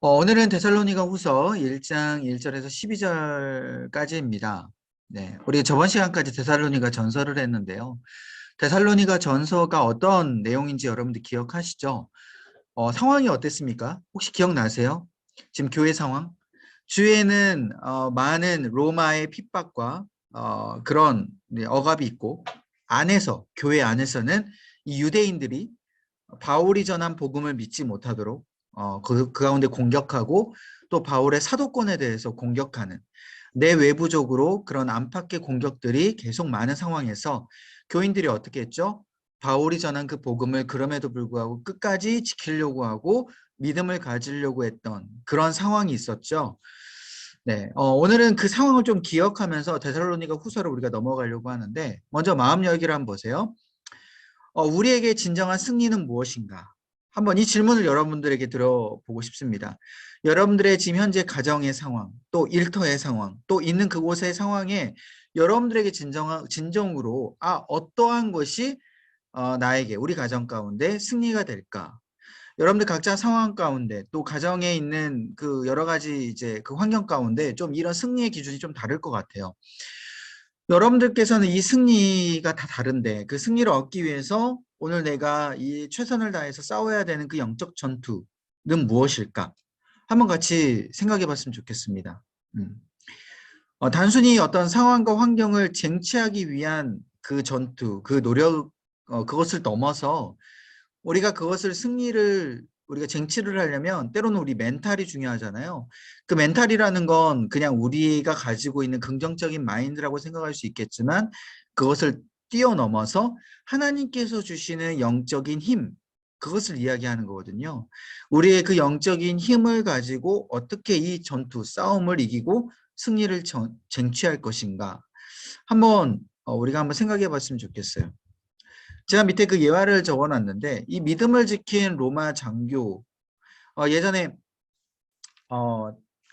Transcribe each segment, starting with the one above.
오늘은 데살로니가 후서 1장 1절에서 12절까지입니다. 네, 우리 저번 시간까지 데살로니가 전서를 했는데요. 데살로니가 전서가 어떤 내용인지 여러분들 기억하시죠? 상황이 어땠습니까? 혹시 기억나세요? 지금 교회 상황? 주위에는 많은 로마의 핍박과 그런 억압이 있고, 교회 안에서는 이 유대인들이 바울이 전한 복음을 믿지 못하도록 그 가운데 공격하고, 또 바울의 사도권에 대해서 공격하는, 내외부적으로 그런 안팎의 공격들이 계속 많은 상황에서 교인들이 어떻게 했죠? 바울이 전한 그 복음을 그럼에도 불구하고 끝까지 지키려고 하고 믿음을 가지려고 했던 그런 상황이 있었죠. 네, 오늘은 그 상황을 좀 기억하면서 데살로니가 후서를 우리가 넘어가려고 하는데, 먼저 마음 열기를 한번 보세요. 우리에게 진정한 승리는 무엇인가? 한번 이 질문을 여러분들에게 들어보고 싶습니다. 여러분들의 지금 현재 가정의 상황, 또 일터의 상황, 또 있는 그곳의 상황에 여러분들에게 진정으로 어떠한 것이 나에게, 우리 가정 가운데 승리가 될까? 여러분들 각자 상황 가운데, 또 가정에 있는 그 여러 가지 이제 그 환경 가운데 좀 이런 승리의 기준이 좀 다를 것 같아요. 여러분들께서는 이 승리가 다 다른데, 그 승리를 얻기 위해서 오늘 내가 이 최선을 다해서 싸워야 되는 그 영적 전투는 무엇일까? 한번 같이 생각해 봤으면 좋겠습니다. 단순히 어떤 상황과 환경을 쟁취하기 위한 그 전투, 그 노력, 그것을 넘어서 우리가 그것을 우리가 쟁취를 하려면 때로는 우리 멘탈이 중요하잖아요. 그 멘탈이라는 건 그냥 우리가 가지고 있는 긍정적인 마인드라고 생각할 수 있겠지만, 그것을 뛰어넘어서 하나님께서 주시는 영적인 힘, 그것을 이야기하는 거거든요. 우리의 그 영적인 힘을 가지고 어떻게 이 전투, 싸움을 이기고 승리를 쟁취할 것인가. 한번 우리가 한번 생각해 봤으면 좋겠어요. 제가 밑에 그 예화를 적어놨는데, 이 믿음을 지킨 로마 장교, 예전에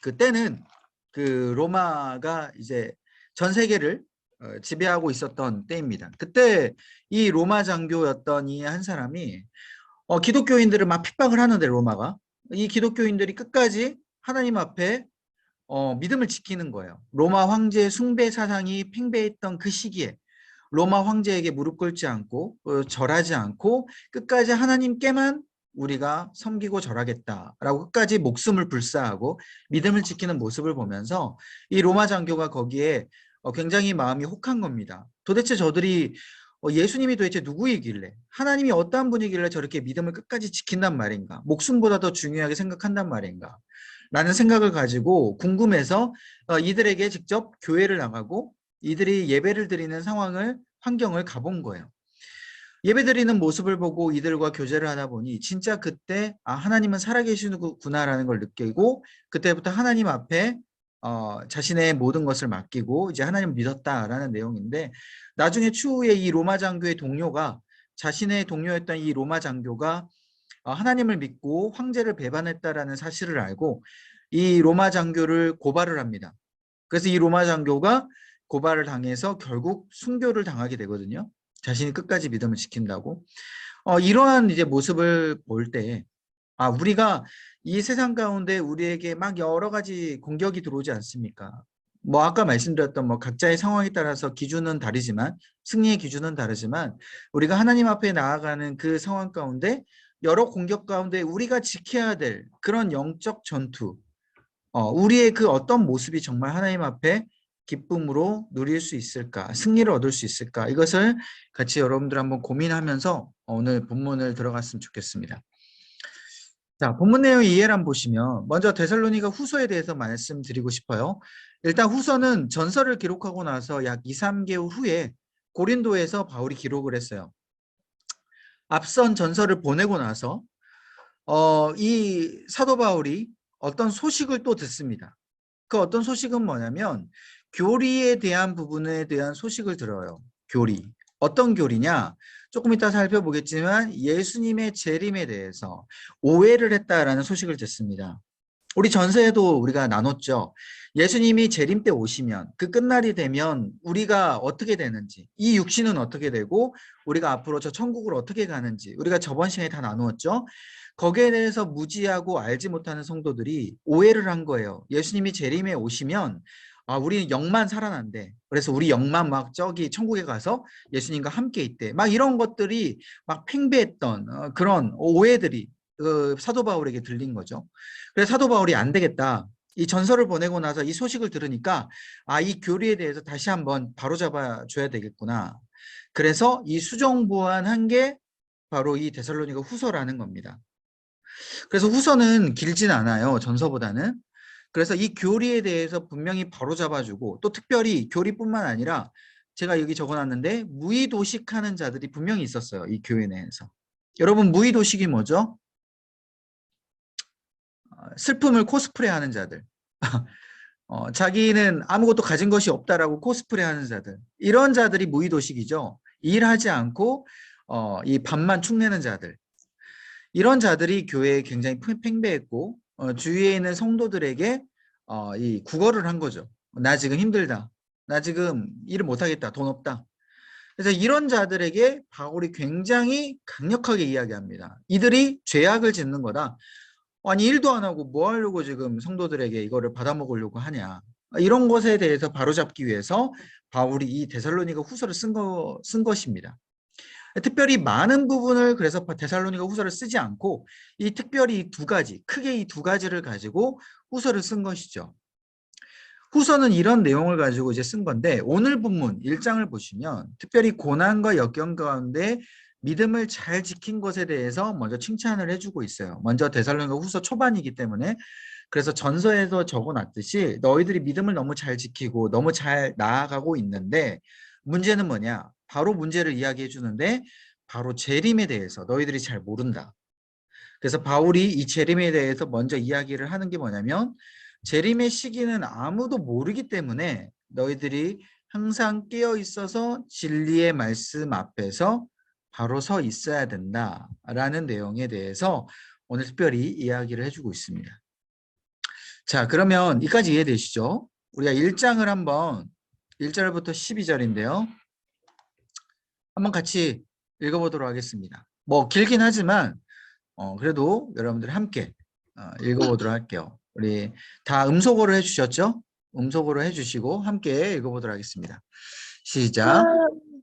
그때는 그 로마가 이제 전 세계를 지배하고 있었던 때입니다. 그때 이 로마 장교였던 이 한 사람이 기독교인들을 막 핍박을 하는데, 로마가 이 기독교인들이 끝까지 하나님 앞에 믿음을 지키는 거예요. 로마 황제의 숭배 사상이 팽배했던 그 시기에 로마 황제에게 무릎 꿇지 않고 절하지 않고 끝까지 하나님께만 우리가 섬기고 절하겠다라고 끝까지 목숨을 불사하고 믿음을 지키는 모습을 보면서 이 로마 장교가 거기에 굉장히 마음이 혹한 겁니다. 도대체 저들이 예수님이 도대체 누구이길래, 하나님이 어떠한 분이길래 저렇게 믿음을 끝까지 지킨단 말인가, 목숨보다 더 중요하게 생각한단 말인가 라는 생각을 가지고 궁금해서 이들에게 직접 교회를 나가고 이들이 예배를 드리는 환경을 가본 거예요. 예배 드리는 모습을 보고 이들과 교제를 하다 보니 진짜 그때 하나님은 살아계시는구나라는 걸 느끼고, 그때부터 하나님 앞에 자신의 모든 것을 맡기고 이제 하나님을 믿었다라는 내용인데, 나중에 추후에 이 로마 장교의 동료가, 자신의 동료였던 이 로마 장교가 하나님을 믿고 황제를 배반했다라는 사실을 알고 이 로마 장교를 고발을 합니다. 그래서 이 로마 장교가 고발을 당해서 결국 순교를 당하게 되거든요. 자신이 끝까지 믿음을 지킨다고. 이러한 이제 모습을 볼 때, 우리가 이 세상 가운데 우리에게 막 여러 가지 공격이 들어오지 않습니까? 뭐 아까 말씀드렸던 뭐 각자의 상황에 따라서 기준은 다르지만, 승리의 기준은 다르지만, 우리가 하나님 앞에 나아가는 그 상황 가운데 여러 공격 가운데 우리가 지켜야 될 그런 영적 전투, 우리의 그 어떤 모습이 정말 하나님 앞에 기쁨으로 누릴 수 있을까, 승리를 얻을 수 있을까, 이것을 같이 여러분들 한번 고민하면서 오늘 본문을 들어갔으면 좋겠습니다. 자, 본문 내용 이해를 한번 보시면, 먼저 데살로니가 후서에 대해서 말씀드리고 싶어요. 일단 후서는 전서를 기록하고 나서 약 2, 3개월 후에 고린도에서 바울이 기록을 했어요. 앞선 전서를 보내고 나서 이 사도 바울이 어떤 소식을 또 듣습니다. 그 어떤 소식은 뭐냐면 교리에 대한 부분에 대한 소식을 들어요. 교리. 어떤 교리냐? 조금 이따 살펴보겠지만 예수님의 재림에 대해서 오해를 했다라는 소식을 듣습니다. 우리 전서에도 우리가 나눴죠. 예수님이 재림 때 오시면 그 끝날이 되면 우리가 어떻게 되는지, 이 육신은 어떻게 되고 우리가 앞으로 저 천국을 어떻게 가는지 우리가 저번 시간에 다 나누었죠. 거기에 대해서 무지하고 알지 못하는 성도들이 오해를 한 거예요. 예수님이 재림에 오시면 우리 영만 살아난대. 그래서 우리 영만 막 저기 천국에 가서 예수님과 함께 있대. 막 이런 것들이 막 팽배했던 그런 오해들이 사도 바울에게 들린 거죠. 그래서 사도 바울이 안 되겠다. 이 전서를 보내고 나서 이 소식을 들으니까 이 교리에 대해서 다시 한번 바로잡아 줘야 되겠구나. 그래서 이 수정보완한 게 바로 이 데살로니가 후서라는 겁니다. 그래서 후서는 길진 않아요. 전서보다는. 그래서 이 교리에 대해서 분명히 바로잡아주고 또 특별히 교리뿐만 아니라 제가 여기 적어놨는데 무의도식하는 자들이 분명히 있었어요. 이 교회 내에서. 여러분 무의도식이 뭐죠? 슬픔을 코스프레하는 자들. 자기는 아무것도 가진 것이 없다라고 코스프레하는 자들. 이런 자들이 무의도식이죠. 일하지 않고 이 밥만 축내는 자들. 이런 자들이 교회에 굉장히 팽배했고 주위에 있는 성도들에게 이 구걸을 한 거죠. 나 지금 힘들다. 나 지금 일을 못하겠다. 돈 없다. 그래서 이런 자들에게 바울이 굉장히 강력하게 이야기합니다. 이들이 죄악을 짓는 거다. 아니 일도 안 하고 뭐 하려고 지금 성도들에게 이거를 받아먹으려고 하냐. 이런 것에 대해서 바로잡기 위해서 바울이 이 데살로니가 후서를 쓴 것입니다. 특별히 많은 부분을 그래서 데살로니가 후서를 쓰지 않고 이 특별히 두 가지, 크게 이 두 가지를 가지고 후서를 쓴 것이죠. 후서는 이런 내용을 가지고 이제 쓴 건데 오늘 본문 1장을 보시면 특별히 고난과 역경 가운데 믿음을 잘 지킨 것에 대해서 먼저 칭찬을 해주고 있어요. 먼저 데살로니가 후서 초반이기 때문에 그래서 전서에서 적어놨듯이 너희들이 믿음을 너무 잘 지키고 너무 잘 나아가고 있는데 문제는 뭐냐? 바로 문제를 이야기해 주는데 바로 재림에 대해서 너희들이 잘 모른다. 그래서 바울이 이 재림에 대해서 먼저 이야기를 하는 게 뭐냐면 재림의 시기는 아무도 모르기 때문에 너희들이 항상 깨어 있어서 진리의 말씀 앞에서 바로 서 있어야 된다라는 내용에 대해서 오늘 특별히 이야기를 해주고 있습니다. 자, 그러면 이까지 이해되시죠? 우리가 1장을 한번 1절부터 12절인데요. 한번 같이 읽어보도록 하겠습니다. 뭐 길긴 하지만 그래도 여러분들 함께 읽어보도록 할게요. 우리 다 음소거를 해주셨죠? 음소거를 해주시고 함께 읽어보도록 하겠습니다. 시작.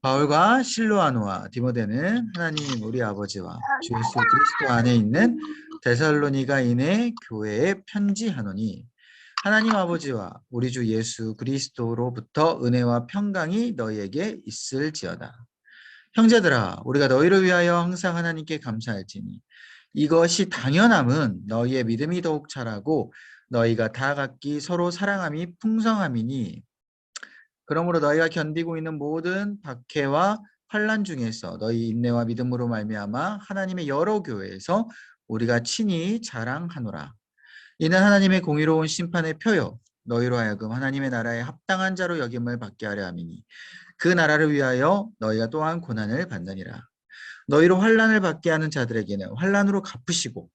바울과 실로아노와 디모데는 하나님 우리 아버지와 주 예수 그리스도 안에 있는 데살로니가인의 교회에 편지하노니 하나님 아버지와 우리 주 예수 그리스도로부터 은혜와 평강이 너희에게 있을지어다. 형제들아 우리가 너희를 위하여 항상 하나님께 감사할지니 이것이 당연함은 너희의 믿음이 더욱 자라고 너희가 다 각기 서로 사랑함이 풍성함이니 그러므로 너희가 견디고 있는 모든 박해와 환난 중에서 너희 인내와 믿음으로 말미암아 하나님의 여러 교회에서 우리가 친히 자랑하노라. 이는 하나님의 공의로운 심판의 표요 너희로 하여금 하나님의 나라에 합당한 자로 여김을 받게 하려 함이니 그 나라를 위하여 너희가 또한 고난을 받느니라. 너희로 환난을 받게 하는 자들에게는 환난으로 갚으시고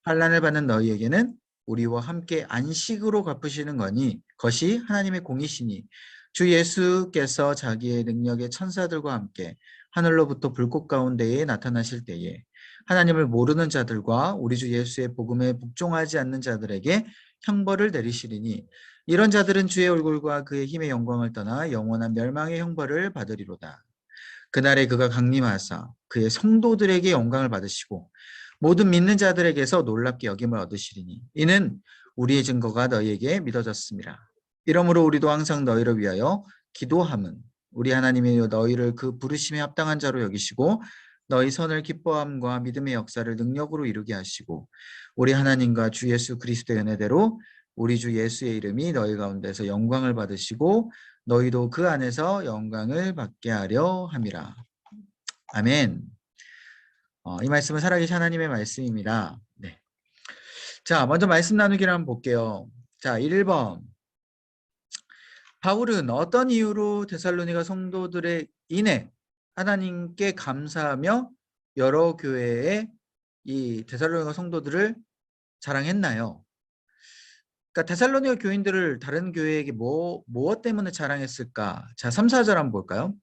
환난을 받는 너희에게는 우리와 함께 안식으로 갚으시는 거니 것이 하나님의 공이시니 주 예수께서 자기의 능력의 천사들과 함께 하늘로부터 불꽃 가운데에 나타나실 때에 하나님을 모르는 자들과 우리 주 예수의 복음에 복종하지 않는 자들에게 형벌을 내리시리니 이런 자들은 주의 얼굴과 그의 힘의 영광을 떠나 영원한 멸망의 형벌을 받으리로다. 그날에 그가 강림하사 그의 성도들에게 영광을 받으시고 모든 믿는 자들에게서 놀랍게 여김을 얻으시리니 이는 우리의 증거가 너희에게 믿어졌습니다. 이러므로 우리도 항상 너희를 위하여 기도함은 우리 하나님이 너희를 그 부르심에 합당한 자로 여기시고 너희 선을 기뻐함과 믿음의 역사를 능력으로 이루게 하시고 우리 하나님과 주 예수 그리스도의 은혜대로 우리 주 예수의 이름이 너희 가운데서 영광을 받으시고 너희도 그 안에서 영광을 받게 하려 함이라. 아멘. 이 말씀은 살아계신 하나님의 말씀입니다. 네. 자, 먼저 말씀 나누기를 한번 볼게요. 자, 1번. 바울은 어떤 이유로 데살로니가 성도들의 인해 하나님께 감사하며 여러 교회의 이 데살로니가 성도들을 자랑했나요? 그러니까 데살로니가 교인들을 다른 교회에게 무엇 때문에 자랑했을까? 자, 3, 4절 한번 볼까요?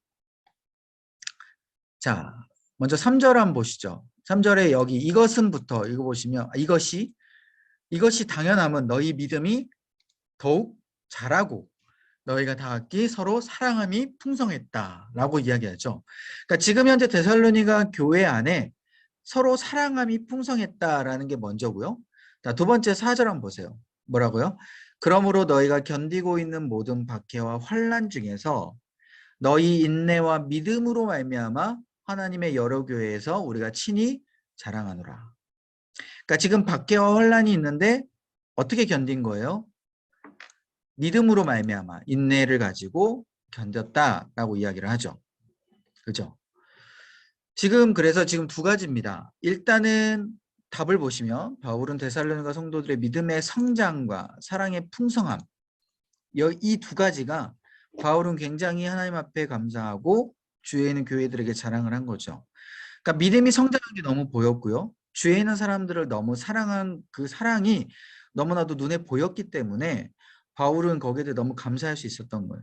자, 먼저 3절 한번 보시죠. 3절에 여기 이것은부터 이거 보시면 이것이 당연함은 너희 믿음이 더욱 자라고 너희가 다 각기 서로 사랑함이 풍성했다라고 이야기하죠. 그러니까 지금 현재 데살로니가 교회 안에 서로 사랑함이 풍성했다라는 게 먼저고요. 자, 두 번째 4절 한번 보세요. 뭐라고요? 그러므로 너희가 견디고 있는 모든 박해와 환난 중에서 너희 인내와 믿음으로 말미암아 하나님의 여러 교회에서 우리가 친히 자랑하노라. 그러니까 지금 박해와 환난이 있는데 어떻게 견딘 거예요? 믿음으로 말미암아 인내를 가지고 견뎠다라고 이야기를 하죠. 그죠? 그래서 지금 두 가지입니다. 일단은 답을 보시면 바울은 데살로니가 성도들의 믿음의 성장과 사랑의 풍성함, 이 두 가지가 바울은 굉장히 하나님 앞에 감사하고 주위에 있는 교회들에게 자랑을 한 거죠. 그러니까 믿음이 성장한 게 너무 보였고요. 주위에 있는 사람들을 너무 사랑한 그 사랑이 너무나도 눈에 보였기 때문에 바울은 거기에 대해 너무 감사할 수 있었던 거예요.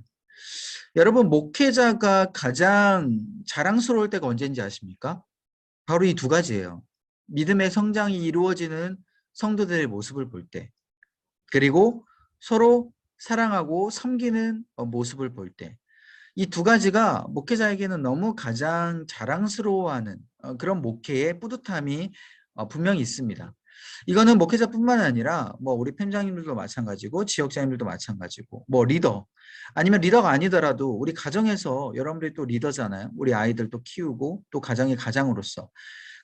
여러분, 목회자가 가장 자랑스러울 때가 언제인지 아십니까? 바로 이 두 가지예요. 믿음의 성장이 이루어지는 성도들의 모습을 볼 때, 그리고 서로 사랑하고 섬기는 모습을 볼 때, 이 두 가지가 목회자에게는 너무 가장 자랑스러워하는 그런 목회의 뿌듯함이 분명히 있습니다. 이거는 목회자뿐만 아니라 뭐 우리 팬장님들도 마찬가지고 지역장님들도 마찬가지고 뭐 리더 아니면 리더가 아니더라도 우리 가정에서 여러분들이 또 리더잖아요. 우리 아이들 또 키우고 또 가정의 가장으로서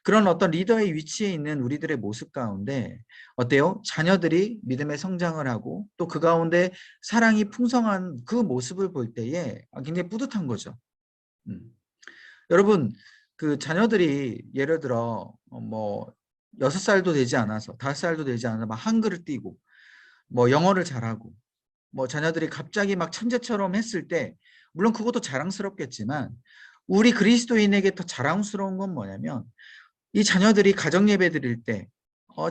그런 어떤 리더의 위치에 있는 우리들의 모습 가운데 어때요? 자녀들이 믿음의 성장을 하고 또 그 가운데 사랑이 풍성한 그 모습을 볼 때에 굉장히 뿌듯한 거죠. 여러분, 그 자녀들이 예를 들어 뭐 6살도 되지 않아서 5살도 되지 않아서 막 한글을 띄고 뭐 영어를 잘하고 뭐 자녀들이 갑자기 막 천재처럼 했을 때 물론 그것도 자랑스럽겠지만 우리 그리스도인에게 더 자랑스러운 건 뭐냐면 이 자녀들이 가정 예배 드릴 때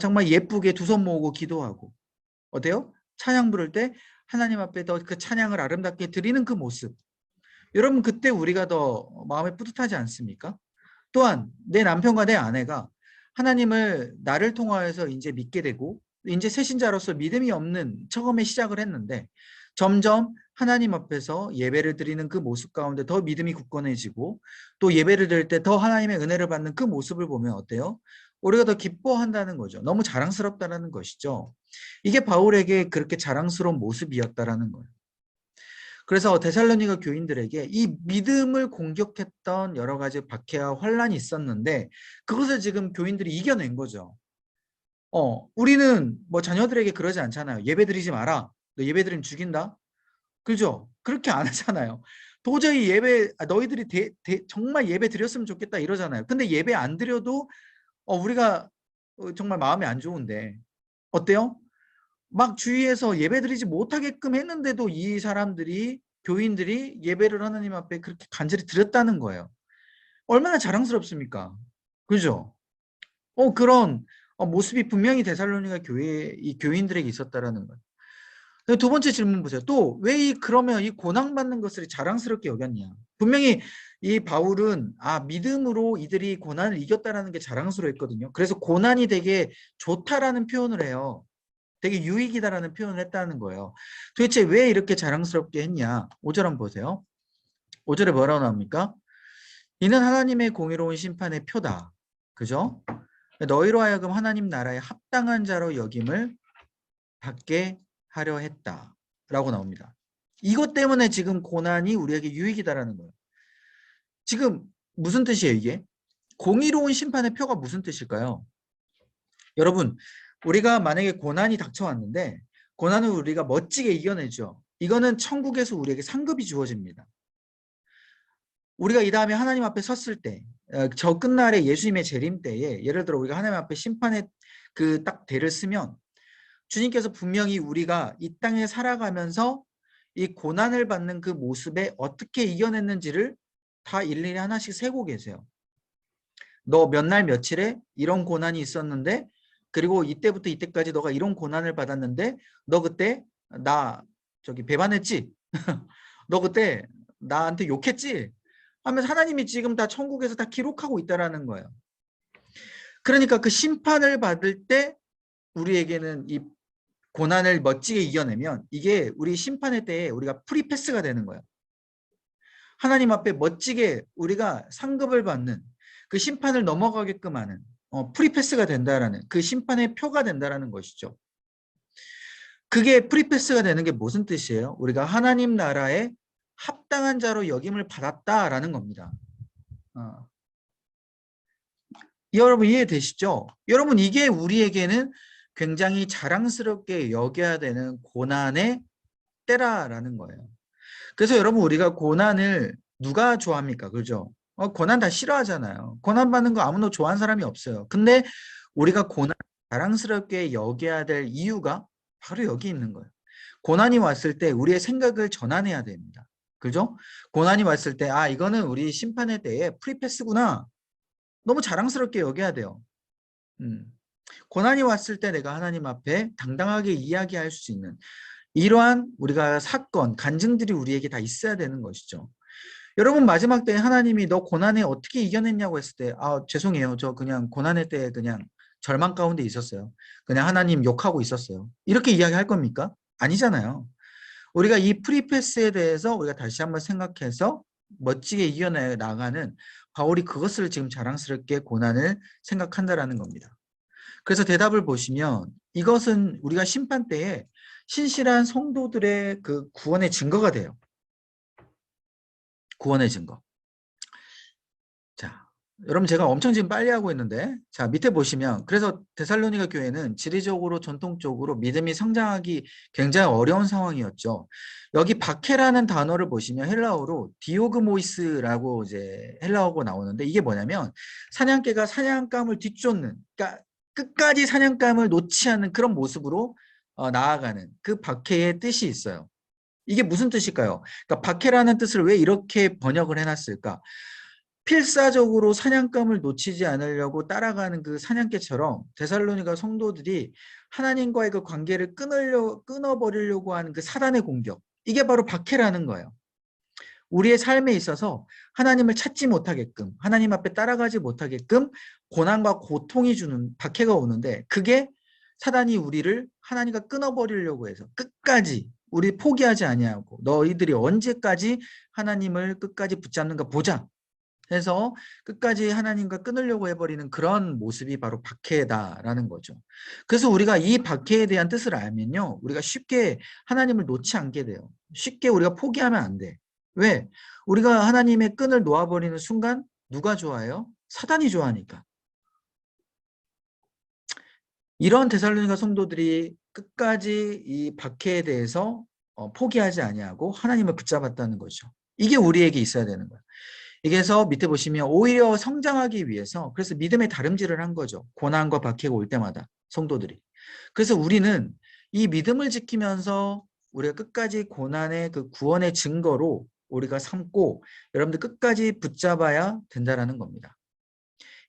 정말 예쁘게 두 손 모으고 기도하고 어때요? 찬양 부를 때 하나님 앞에 더 그 찬양을 아름답게 드리는 그 모습. 여러분 그때 우리가 더 마음에 뿌듯하지 않습니까? 또한 내 남편과 내 아내가 하나님을 나를 통하여서 이제 믿게 되고 이제 새신자로서 믿음이 없는 처음에 시작을 했는데 점점 하나님 앞에서 예배를 드리는 그 모습 가운데 더 믿음이 굳건해지고 또 예배를 드릴 때 더 하나님의 은혜를 받는 그 모습을 보면 어때요? 우리가 더 기뻐한다는 거죠. 너무 자랑스럽다는 것이죠. 이게 바울에게 그렇게 자랑스러운 모습이었다라는 거예요. 그래서 데살로니가 교인들에게 이 믿음을 공격했던 여러 가지 박해와 환란이 있었는데 그것을 지금 교인들이 이겨낸 거죠. 우리는 뭐 자녀들에게 그러지 않잖아요. 예배 드리지 마라. 너 예배 드리면 죽인다. 그죠? 그렇게 안 하잖아요. 도저히 너희들이 정말 예배 드렸으면 좋겠다 이러잖아요. 근데 예배 안 드려도 우리가 정말 마음이 안 좋은데 어때요? 막 주위에서 예배 드리지 못하게끔 했는데도 이 사람들이 교인들이 예배를 하나님 앞에 그렇게 간절히 드렸다는 거예요. 얼마나 자랑스럽습니까? 그죠? 그런 모습이 분명히 데살로니가 교회 이 교인들에게 있었다라는 거예요. 두 번째 질문 보세요. 또 왜 그러면 이 고난받는 것을 자랑스럽게 여겼냐? 분명히 이 바울은 믿음으로 이들이 고난을 이겼다라는 게 자랑스러웠거든요. 그래서 고난이 되게 좋다라는 표현을 해요. 되게 유익이다라는 표현을 했다는 거예요. 도대체 왜 이렇게 자랑스럽게 했냐? 5절 한번 보세요. 5절에 뭐라고 나옵니까? 이는 하나님의 공의로운 심판의 표다. 그죠? 너희로 하여금 하나님 나라에 합당한 자로 여김을 받게 하려 했다. 라고 나옵니다. 이것 때문에 지금 고난이 우리에게 유익이다라는 거예요. 지금 무슨 뜻이에요, 이게? 공의로운 심판의 표가 무슨 뜻일까요? 여러분, 우리가 만약에 고난이 닥쳐왔는데 고난을 우리가 멋지게 이겨내죠. 이거는 천국에서 우리에게 상급이 주어집니다. 우리가 이 다음에 하나님 앞에 섰을 때, 저 끝날에 예수님의 재림 때에 예를 들어 우리가 하나님 앞에 심판의 그 딱 대를 쓰면 주님께서 분명히 우리가 이 땅에 살아가면서 이 고난을 받는 그 모습에 어떻게 이겨냈는지를 다 일일이 하나씩 세고 계세요. 너 몇 날 며칠에 이런 고난이 있었는데 그리고 이때부터 이때까지 너가 이런 고난을 받았는데 너 그때 나 저기 배반했지? 너 그때 나한테 욕했지? 하면서 하나님이 지금 다 천국에서 다 기록하고 있다라는 거예요. 그러니까 그 심판을 받을 때 우리에게는 이 고난을 멋지게 이겨내면 이게 우리 심판의 때에 우리가 프리패스가 되는 거예요. 하나님 앞에 멋지게 우리가 상급을 받는 그 심판을 넘어가게끔 하는 프리패스가 된다라는 그 심판의 표가 된다라는 것이죠. 그게 프리패스가 되는 게 무슨 뜻이에요? 우리가 하나님 나라에 합당한 자로 여김을 받았다라는 겁니다. 여러분 이해되시죠? 여러분 이게 우리에게는 굉장히 자랑스럽게 여겨야 되는 고난의 때라라는 거예요. 그래서 여러분 우리가 고난을 누가 좋아합니까? 그죠? 고난 다 싫어하잖아요. 고난 받는 거 아무나 좋아하는 사람이 없어요. 근데 우리가 고난 자랑스럽게 여겨야 될 이유가 바로 여기 있는 거예요. 고난이 왔을 때 우리의 생각을 전환해야 됩니다. 그죠? 고난이 왔을 때 이거는 우리 심판의 때에 프리패스구나. 너무 자랑스럽게 여겨야 돼요. 고난이 왔을 때 내가 하나님 앞에 당당하게 이야기할 수 있는 이러한 우리가 사건, 간증들이 우리에게 다 있어야 되는 것이죠. 여러분 마지막 때에 하나님이 너 고난에 어떻게 이겨냈냐고 했을 때 죄송해요. 저 그냥 고난의 때에 그냥 절망 가운데 있었어요. 그냥 하나님 욕하고 있었어요. 이렇게 이야기할 겁니까? 아니잖아요. 우리가 이 프리패스에 대해서 우리가 다시 한번 생각해서 멋지게 이겨내 나가는 바울이 그것을 지금 자랑스럽게 고난을 생각한다라는 겁니다. 그래서 대답을 보시면 이것은 우리가 심판 때에 신실한 성도들의 그 구원의 증거가 돼요. 구원의 증거. 자, 여러분 제가 엄청 지금 빨리 하고 있는데 자 밑에 보시면 그래서 데살로니가 교회는 지리적으로 전통적으로 믿음이 성장하기 굉장히 어려운 상황이었죠. 여기 박해라는 단어를 보시면 헬라어로 디오그모이스라고 이제 헬라어가 나오는데 이게 뭐냐면 사냥개가 사냥감을 뒤쫓는 그러니까 끝까지 사냥감을 놓지 않는 그런 모습으로 나아가는 그 박해의 뜻이 있어요. 이게 무슨 뜻일까요? 그러니까 박해라는 뜻을 왜 이렇게 번역을 해놨을까? 필사적으로 사냥감을 놓치지 않으려고 따라가는 그 사냥개처럼 데살로니가 성도들이 하나님과의 그 관계를 끊어버리려고 하는 그 사단의 공격. 이게 바로 박해라는 거예요. 우리의 삶에 있어서 하나님을 찾지 못하게끔 하나님 앞에 따라가지 못하게끔 고난과 고통이 주는 박해가 오는데 그게 사단이 우리를 하나님과 끊어버리려고 해서 끝까지 우리 포기하지 아니하고 너희들이 언제까지 하나님을 끝까지 붙잡는가 보자 해서 끝까지 하나님과 끊으려고 해버리는 그런 모습이 바로 박해다라는 거죠. 그래서 우리가 이 박해에 대한 뜻을 알면요. 우리가 쉽게 하나님을 놓지 않게 돼요. 쉽게 우리가 포기하면 안 돼. 왜? 우리가 하나님의 끈을 놓아버리는 순간 누가 좋아해요? 사단이 좋아하니까. 이런 데살로니가 성도들이 끝까지 이 박해에 대해서 포기하지 아니하고 하나님을 붙잡았다는 거죠. 이게 우리에게 있어야 되는 거예요. 이게서 밑에 보시면 오히려 성장하기 위해서 그래서 믿음의 다름질을 한 거죠. 고난과 박해가 올 때마다 성도들이. 그래서 우리는 이 믿음을 지키면서 우리가 끝까지 고난의 그 구원의 증거로 우리가 삼고 여러분들 끝까지 붙잡아야 된다라는 겁니다.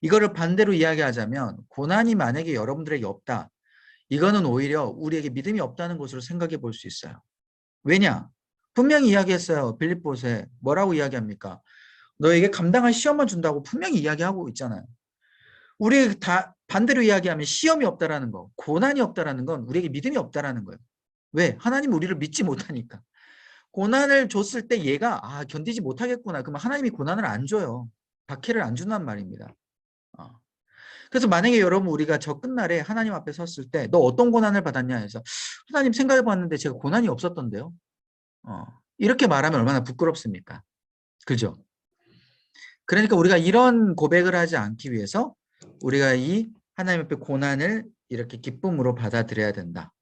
이거를 반대로 이야기하자면 고난이 만약에 여러분들에게 없다. 이거는 오히려 우리에게 믿음이 없다는 것으로 생각해 볼 수 있어요. 왜냐? 분명히 이야기했어요. 빌립보서에 뭐라고 이야기합니까? 너에게 감당할 시험만 준다고 분명히 이야기하고 있잖아요. 우리 다 반대로 이야기하면 시험이 없다라는 거, 고난이 없다라는 건 우리에게 믿음이 없다라는 거예요. 왜? 하나님 우리를 믿지 못하니까. 고난을 줬을 때 얘가 견디지 못하겠구나. 그러면 하나님이 고난을 안 줘요. 박해를 안 준단 말입니다. 그래서 만약에 여러분 우리가 저 끝날에 하나님 앞에 섰을 때 너 어떤 고난을 받았냐 해서 하나님 생각해 봤는데 제가 고난이 없었던데요. 이렇게 말하면 얼마나 부끄럽습니까? 그죠? 그러니까 우리가 이런 고백을 하지 않기 위해서 우리가 이 하나님 앞에 고난을 이렇게 기쁨으로 받아들여야 된다.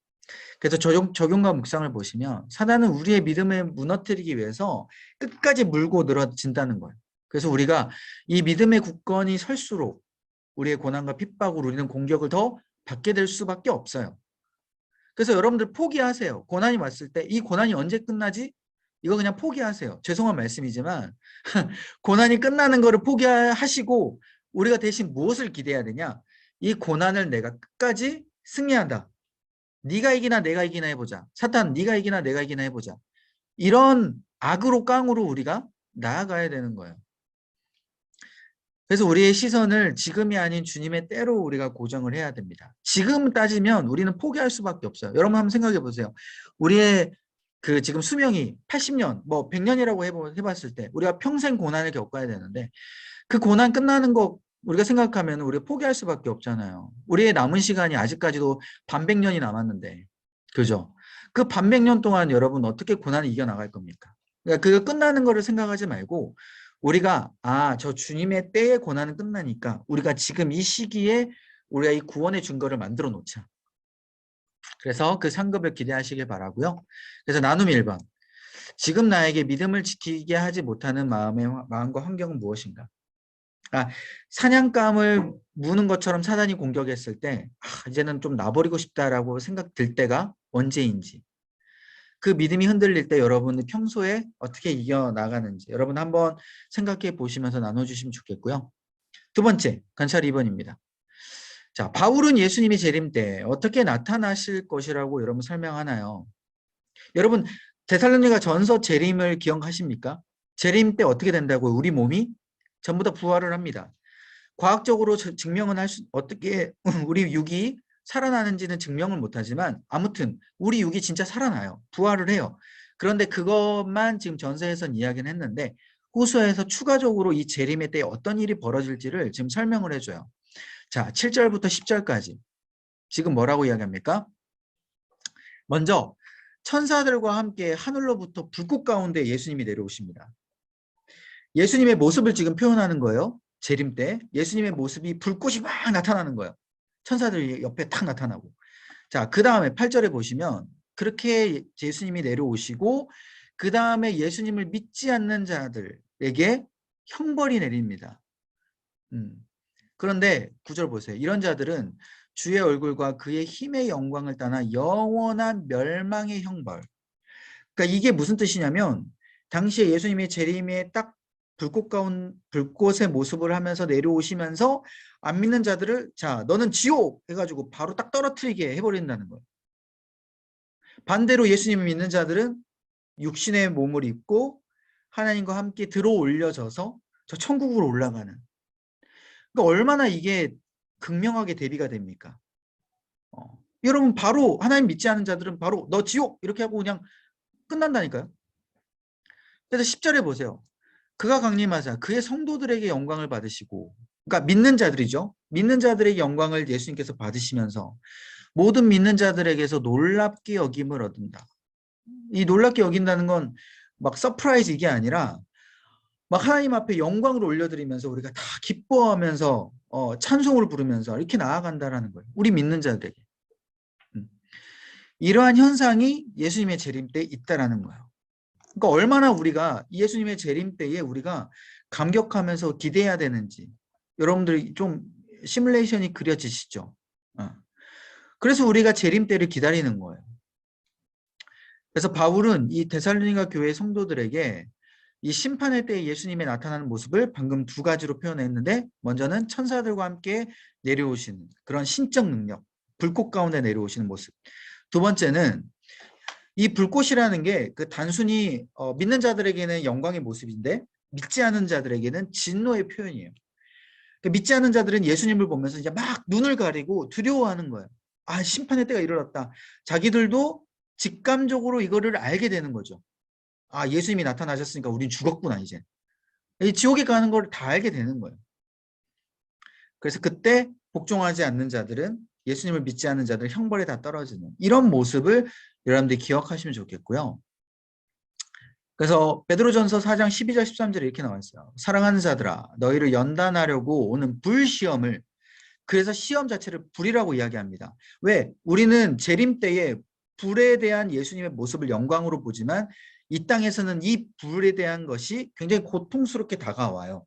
그래서 적용과 묵상을 보시면 사단은 우리의 믿음을 무너뜨리기 위해서 끝까지 물고 늘어진다는 거예요. 그래서 우리가 이 믿음의 굳건히 설수록 우리의 고난과 핍박으로 우리는 공격을 더 받게 될 수밖에 없어요. 그래서 여러분들 포기하세요. 고난이 왔을 때 이 고난이 언제 끝나지? 이거 그냥 포기하세요. 죄송한 말씀이지만 고난이 끝나는 거를 포기하시고 우리가 대신 무엇을 기대해야 되냐? 이 고난을 내가 끝까지 승리한다. 네가 이기나 내가 이기나 해보자. 사탄, 네가 이기나 내가 이기나 해보자. 이런 악으로 깡으로 우리가 나아가야 되는 거예요. 그래서 우리의 시선을 지금이 아닌 주님의 때로 우리가 고정을 해야 됩니다. 지금 따지면 우리는 포기할 수밖에 없어요. 여러분 한번 생각해 보세요. 우리의 그 지금 수명이 80년, 뭐 100년이라고 해봤을 때 우리가 평생 고난을 겪어야 되는데 그 고난 끝나는 거 우리가 생각하면 우리가 포기할 수밖에 없잖아요. 우리의 남은 시간이 아직까지도 반백년이 남았는데, 그죠? 그 반백년 동안 여러분 어떻게 고난을 이겨나갈 겁니까? 그러니까 그거 끝나는 거를 생각하지 말고 우리가 저 주님의 때의 고난은 끝나니까 우리가 지금 이 시기에 우리가 이 구원의 증거를 만들어 놓자. 그래서 그 상급을 기대하시길 바라고요. 그래서 나눔 1번. 지금 나에게 믿음을 지키게 하지 못하는 마음과 환경은 무엇인가? 사냥감을 무는 것처럼 사단이 공격했을 때 이제는 좀 놔버리고 싶다라고 생각 들 때가 언제인지, 그 믿음이 흔들릴 때 여러분이 평소에 어떻게 이겨나가는지 여러분 한번 생각해 보시면서 나눠주시면 좋겠고요. 두 번째, 관찰 2번입니다. 자, 바울은 예수님이 재림 때 어떻게 나타나실 것이라고 여러분 설명하나요? 여러분 데살로니가 전서 재림을 기억하십니까? 재림 때 어떻게 된다고요? 우리 몸이 전부 다 부활을 합니다. 과학적으로 증명은 어떻게 우리 육이 살아나는지는 증명을 못하지만 아무튼 우리 육이 진짜 살아나요. 부활을 해요. 그런데 그것만 지금 전서에선 이야기는 했는데 후서에서 추가적으로 이 재림의 때에 어떤 일이 벌어질지를 지금 설명을 해줘요. 자, 7절부터 10절까지 지금 뭐라고 이야기합니까? 먼저 천사들과 함께 하늘로부터 불꽃 가운데 예수님이 내려오십니다. 예수님의 모습을 지금 표현하는 거예요. 재림 때 예수님의 모습이 불꽃이 막 나타나는 거예요. 천사들 옆에 탁 나타나고. 자, 그 다음에 8절에 보시면 그렇게 예수님이 내려오시고 그 다음에 예수님을 믿지 않는 자들에게 형벌이 내립니다. 그런데 9절 보세요. 이런 자들은 주의 얼굴과 그의 힘의 영광을 따나 영원한 멸망의 형벌. 그러니까 이게 무슨 뜻이냐면 당시에 예수님의 재림에 딱 불꽃의 모습을 하면서 내려오시면서 안 믿는 자들을 자 너는 지옥 해가지고 바로 딱 떨어뜨리게 해버린다는 거예요. 반대로 예수님을 믿는 자들은 육신의 몸을 입고 하나님과 함께 들어 올려져서 저 천국으로 올라가는. 그러니까 얼마나 이게 극명하게 대비가 됩니까? 여러분 바로 하나님 믿지 않는 자들은 바로 너 지옥 이렇게 하고 그냥 끝난다니까요. 그래서 10절에 보세요. 그가 강림하자 그의 성도들에게 영광을 받으시고, 그러니까 믿는 자들이죠. 믿는 자들에게 영광을 예수님께서 받으시면서 모든 믿는 자들에게서 놀랍게 여김을 얻는다. 이 놀랍게 여긴다는 건 막 서프라이즈 이게 아니라 막 하나님 앞에 영광을 올려드리면서 우리가 다 기뻐하면서 찬송을 부르면서 이렇게 나아간다라는 거예요. 우리 믿는 자들에게. 이러한 현상이 예수님의 재림 때 있다라는 거예요. 그러니까 얼마나 우리가 예수님의 재림 때에 우리가 감격하면서 기대해야 되는지 여러분들이 좀 시뮬레이션이 그려지시죠? 그래서 우리가 재림 때를 기다리는 거예요. 그래서 바울은 이 데살로니가 교회 성도들에게 이 심판의 때에 예수님의 나타나는 모습을 방금 두 가지로 표현했는데 먼저는 천사들과 함께 내려오시는 그런 신적 능력, 불꽃 가운데 내려오시는 모습. 두 번째는 이 불꽃이라는 게 그 단순히 믿는 자들에게는 영광의 모습인데 믿지 않은 자들에게는 진노의 표현이에요. 믿지 않은 자들은 예수님을 보면서 이제 막 눈을 가리고 두려워하는 거예요. 심판의 때가 이르렀다. 자기들도 직감적으로 이거를 알게 되는 거죠. 예수님이 나타나셨으니까 우린 죽었구나 이제. 이 지옥에 가는 걸 다 알게 되는 거예요. 그래서 그때 복종하지 않는 자들은 예수님을 믿지 않는 자들 형벌에 다 떨어지는 이런 모습을 여러분들이 기억하시면 좋겠고요. 그래서 베드로전서 4장 12절 13절에 이렇게 나와 있어요. 사랑하는 자들아 너희를 연단하려고 오는 불시험을, 그래서 시험 자체를 불이라고 이야기합니다. 왜? 우리는 재림 때에 불에 대한 예수님의 모습을 영광으로 보지만 이 땅에서는 이 불에 대한 것이 굉장히 고통스럽게 다가와요.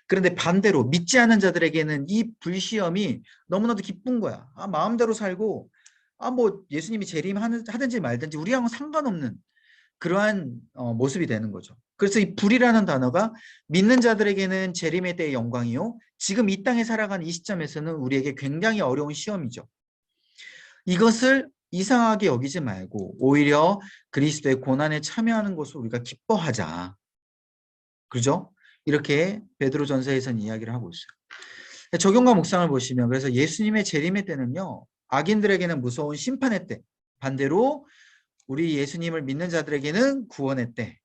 그런데 반대로 믿지 않은 자들에게는 이 불시험이 너무나도 기쁜 거야. 마음대로 살고 뭐 예수님이 재림하든지 말든지 우리하고는 상관없는, 그러한 모습이 되는 거죠. 그래서 이 불이라는 단어가 믿는 자들에게는 재림의 때의 영광이요, 지금 이 땅에 살아가는 이 시점에서는 우리에게 굉장히 어려운 시험이죠. 이것을 이상하게 여기지 말고 오히려 그리스도의 고난에 참여하는 것을 우리가 기뻐하자. 그죠? 이렇게 베드로전서에서는 이야기를 하고 있어요. 적용과 묵상을 보시면, 그래서 예수님의 재림의 때는요, 악인들에게는 무서운 심판의 때, 반대로 우리 예수님을 믿는 자들에게는 구원의 때.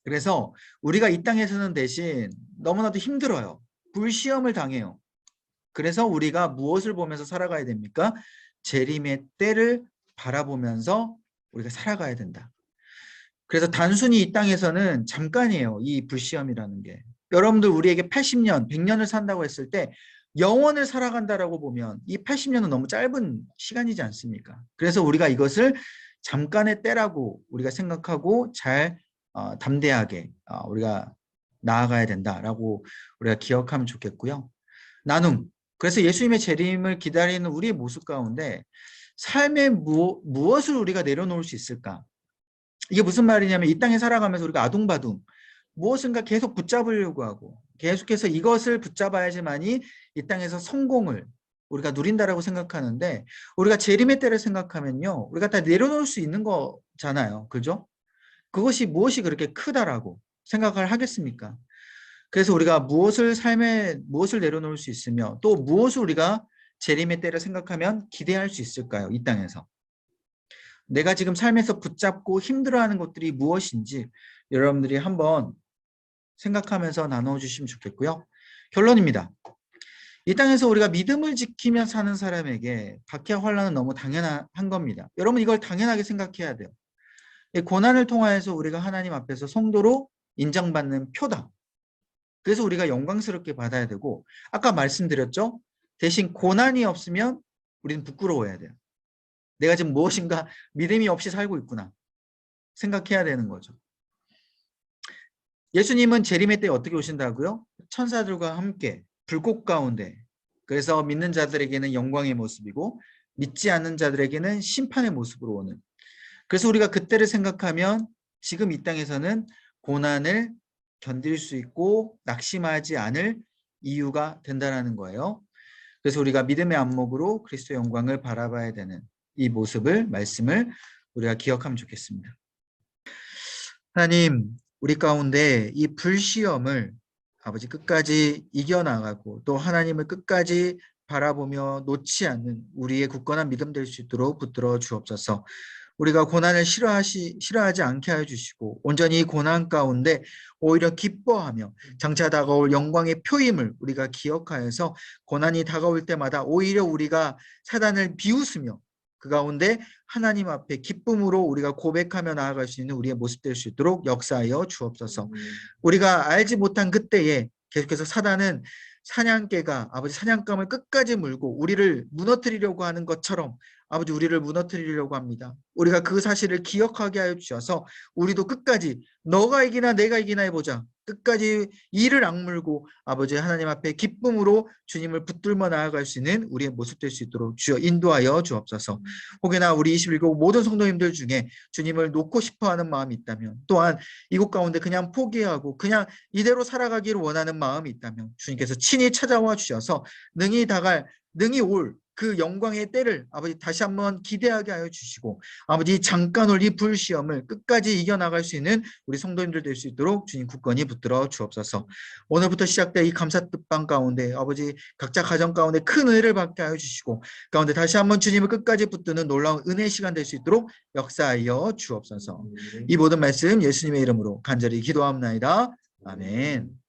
그래서 우리가 이 땅에서는 대신 너무나도 힘들어요. 불시험을 당해요. 그래서 우리가 무엇을 보면서 살아가야 됩니까? 재림의 때를 바라보면서 우리가 살아가야 된다. 그래서 단순히 이 땅에서는 잠깐이에요. 이 불시험이라는 게. 여러분들 우리에게 80년, 100년을 산다고 했을 때 영원을 살아간다라고 보면 이 80년은 너무 짧은 시간이지 않습니까? 그래서 우리가 이것을 잠깐의 때라고 우리가 생각하고 잘 담대하게 우리가 나아가야 된다라고 우리가 기억하면 좋겠고요. 나눔. 그래서 예수님의 재림을 기다리는 우리의 모습 가운데 삶의 무엇을 우리가 내려놓을 수 있을까? 이게 무슨 말이냐면 이 땅에 살아가면서 우리가 아둥바둥 무엇인가 계속 붙잡으려고 하고 계속해서 이것을 붙잡아야지만이 이 땅에서 성공을 우리가 누린다라고 생각하는데, 우리가 재림의 때를 생각하면요, 우리가 다 내려놓을 수 있는 거잖아요. 그죠? 그것이 무엇이 그렇게 크다라고 생각을 하겠습니까? 그래서 우리가 무엇을 내려놓을 수 있으며 또 무엇을 우리가 재림의 때를 생각하면 기대할 수 있을까요? 이 땅에서. 내가 지금 삶에서 붙잡고 힘들어하는 것들이 무엇인지 여러분들이 한번 생각하면서 나눠주시면 좋겠고요. 결론입니다. 이 땅에서 우리가 믿음을 지키며 사는 사람에게 박해와 환난은 너무 당연한 겁니다. 여러분 이걸 당연하게 생각해야 돼요. 이 고난을 통하여서 우리가 하나님 앞에서 성도로 인정받는 표다. 그래서 우리가 영광스럽게 받아야 되고, 아까 말씀드렸죠? 대신 고난이 없으면 우리는 부끄러워해야 돼요. 내가 지금 무엇인가 믿음이 없이 살고 있구나 생각해야 되는 거죠. 예수님은 재림의 때에 어떻게 오신다고요? 천사들과 함께 불꽃 가운데. 그래서 믿는 자들에게는 영광의 모습이고 믿지 않는 자들에게는 심판의 모습으로 오는. 그래서 우리가 그때를 생각하면 지금 이 땅에서는 고난을 견딜 수 있고 낙심하지 않을 이유가 된다는 거예요. 그래서 우리가 믿음의 안목으로 그리스도의 영광을 바라봐야 되는 이 말씀을 우리가 기억하면 좋겠습니다. 하나님, 우리 가운데 이 불시험을 아버지 끝까지 이겨나가고 또 하나님을 끝까지 바라보며 놓지 않는 우리의 굳건한 믿음 될 수 있도록 붙들어 주옵소서. 우리가 고난을 싫어하지 않게 해주시고 온전히 이 고난 가운데 오히려 기뻐하며 장차 다가올 영광의 표임을 우리가 기억하여서 고난이 다가올 때마다 오히려 우리가 사단을 비웃으며 그 가운데 하나님 앞에 기쁨으로 우리가 고백하며 나아갈 수 있는 우리의 모습 될 수 있도록 역사하여 주옵소서. 우리가 알지 못한 그때에 계속해서 사단은 사냥개가 아버지 사냥감을 끝까지 물고 우리를 무너뜨리려고 하는 것처럼 아버지 우리를 무너뜨리려고 합니다. 우리가 그 사실을 기억하게 하여 주셔서 우리도 끝까지 너가 이기나 내가 이기나 해보자. 끝까지 이를 악물고 아버지 하나님 앞에 기쁨으로 주님을 붙들며 나아갈 수 있는 우리의 모습 될 수 있도록 주여 인도하여 주옵소서. 혹여나 우리 21교 모든 성도님들 중에 주님을 놓고 싶어하는 마음이 있다면, 또한 이곳 가운데 그냥 포기하고 그냥 이대로 살아가기를 원하는 마음이 있다면 주님께서 친히 찾아와 주셔서 능히 올 그 영광의 때를 아버지 다시 한번 기대하게 하여 주시고 아버지 잠깐 올 이 불시험을 끝까지 이겨나갈 수 있는 우리 성도님들 될 수 있도록 주님 굳건히 붙들어 주옵소서. 오늘부터 시작된 이 감사 뜻방 가운데 아버지 각자 가정 가운데 큰 은혜를 받게 하여 주시고 가운데 다시 한번 주님을 끝까지 붙드는 놀라운 은혜의 시간 될 수 있도록 역사하여 주옵소서. 이 모든 말씀 예수님의 이름으로 간절히 기도합나이다. 아멘.